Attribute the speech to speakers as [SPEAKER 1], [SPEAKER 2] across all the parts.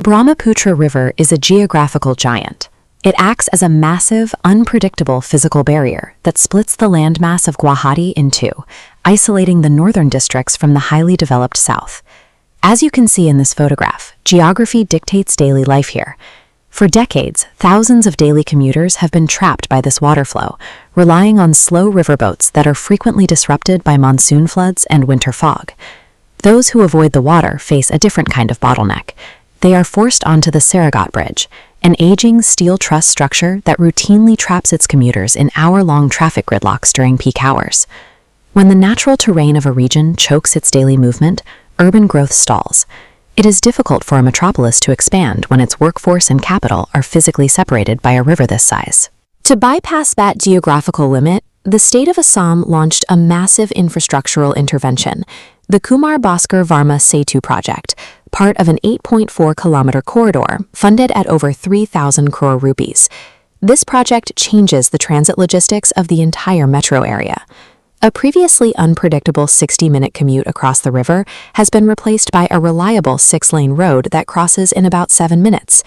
[SPEAKER 1] The Brahmaputra River is a geographical giant. It acts as a massive, unpredictable physical barrier that splits the landmass of Guwahati in two, isolating the northern districts from the highly developed south. As you can see in this photograph, geography dictates daily life here. For decades, thousands of daily commuters have been trapped by this water flow, relying on slow riverboats that are frequently disrupted by monsoon floods and winter fog. Those who avoid the water face a different kind of bottleneck. They are forced onto the Saragat Bridge, an aging steel truss structure that routinely traps its commuters in hour-long traffic gridlocks during peak hours. When the natural terrain of a region chokes its daily movement, urban growth stalls. It is difficult for a metropolis to expand when its workforce and capital are physically separated by a river this size. To bypass that geographical limit, the state of Assam launched a massive infrastructural intervention, the Kumar Bhaskar Varma Setu project, part of an 8.4-kilometer corridor funded at over 3,000 crore rupees. This project changes the transit logistics of the entire metro area. A previously unpredictable 60-minute commute across the river has been replaced by a reliable 6-lane road that crosses in about 7 minutes.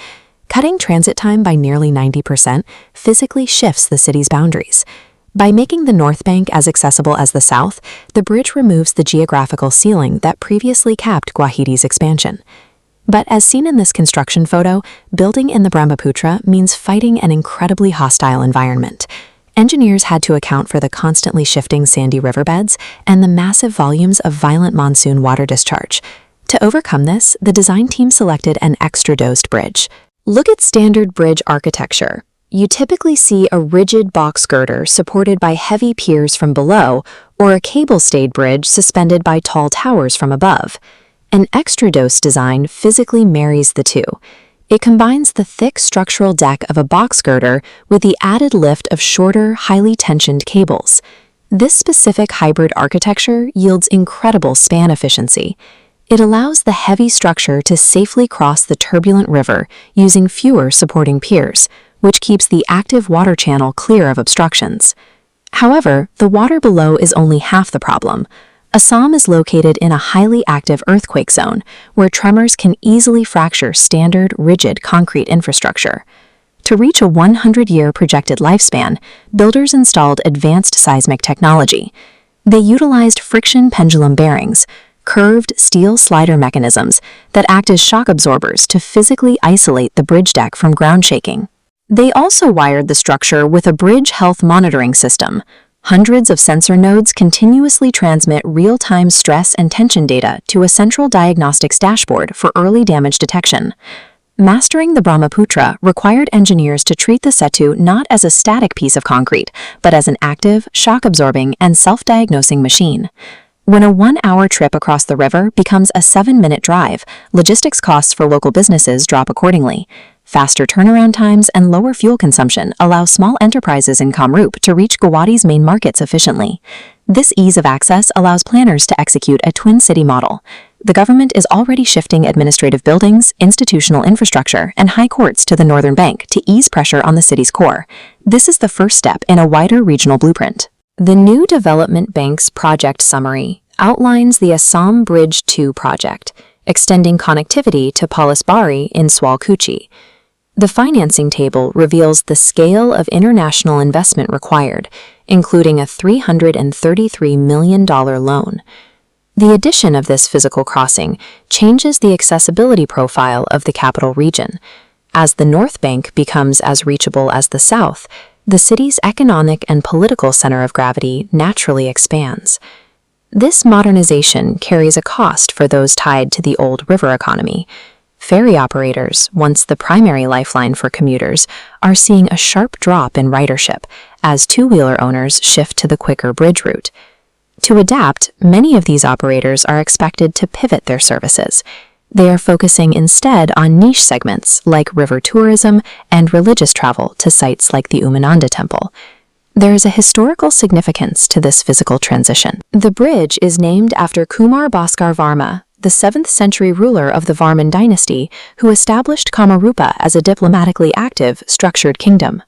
[SPEAKER 1] Cutting transit time by nearly 90% physically shifts the city's boundaries. By making the North Bank as accessible as the South, the bridge removes the geographical ceiling that previously capped Guwahati's expansion. But as seen in this construction photo, building in the Brahmaputra means fighting an incredibly hostile environment. Engineers had to account for the constantly shifting sandy riverbeds and the massive volumes of violent monsoon water discharge. To overcome this, the design team selected an extra-dosed bridge. Look at standard bridge architecture. You typically see a rigid box girder supported by heavy piers from below or a cable-stayed bridge suspended by tall towers from above. An extra-dose design physically marries the two. It combines the thick structural deck of a box girder with the added lift of shorter, highly tensioned cables. This specific hybrid architecture yields incredible span efficiency. It allows the heavy structure to safely cross the turbulent river using fewer supporting piers, which keeps the active water channel clear of obstructions. However, the water below is only half the problem. Assam is located in a highly active earthquake zone, where tremors can easily fracture standard, rigid concrete infrastructure. To reach a 100-year projected lifespan, builders installed advanced seismic technology. They utilized friction pendulum bearings, curved steel slider mechanisms that act as shock absorbers to physically isolate the bridge deck from ground shaking. They also wired the structure with a bridge health monitoring system. Hundreds of sensor nodes continuously transmit real-time stress and tension data to a central diagnostics dashboard for early damage detection. Mastering the Brahmaputra required engineers to treat the Setu not as a static piece of concrete, but as an active, shock-absorbing, and self-diagnosing machine. When a 1-hour trip across the river becomes a 7-minute drive, logistics costs for local businesses drop accordingly. Faster turnaround times and lower fuel consumption allow small enterprises in Kamrup to reach Guwahati's main markets efficiently. This ease of access allows planners to execute a twin city model. The government is already shifting administrative buildings, institutional infrastructure, and high courts to the northern bank to ease pressure on the city's core. This is the first step in a wider regional blueprint. The New Development Bank's project summary outlines the Assam Bridge 2 project, extending connectivity to Palisbari in Swalkuchi. The financing table reveals the scale of international investment required, including a $333 million loan. The addition of this physical crossing changes the accessibility profile of the capital region. As the North Bank becomes as reachable as the South, the city's economic and political center of gravity naturally expands. This modernization carries a cost for those tied to the old river economy. Ferry operators, once the primary lifeline for commuters, are seeing a sharp drop in ridership as two-wheeler owners shift to the quicker bridge route. To adapt, many of these operators are expected to pivot their services. They are focusing instead on niche segments like river tourism and religious travel to sites like the Umananda Temple. There is a historical significance to this physical transition. The bridge is named after Kumar Bhaskar Varma, the 7th century ruler of the Varman dynasty, who established Kamarupa as a diplomatically active, structured kingdom.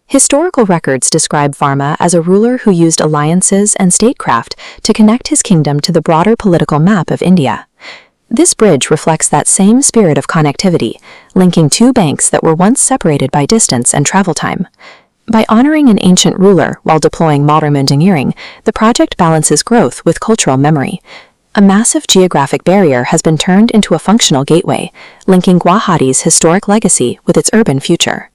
[SPEAKER 1] Historical records describe Varma as a ruler who used alliances and statecraft to connect his kingdom to the broader political map of India. This bridge reflects that same spirit of connectivity, linking two banks that were once separated by distance and travel time. By honoring an ancient ruler while deploying modern engineering, the project balances growth with cultural memory. A massive geographic barrier has been turned into a functional gateway, linking Guwahati's historic legacy with its urban future.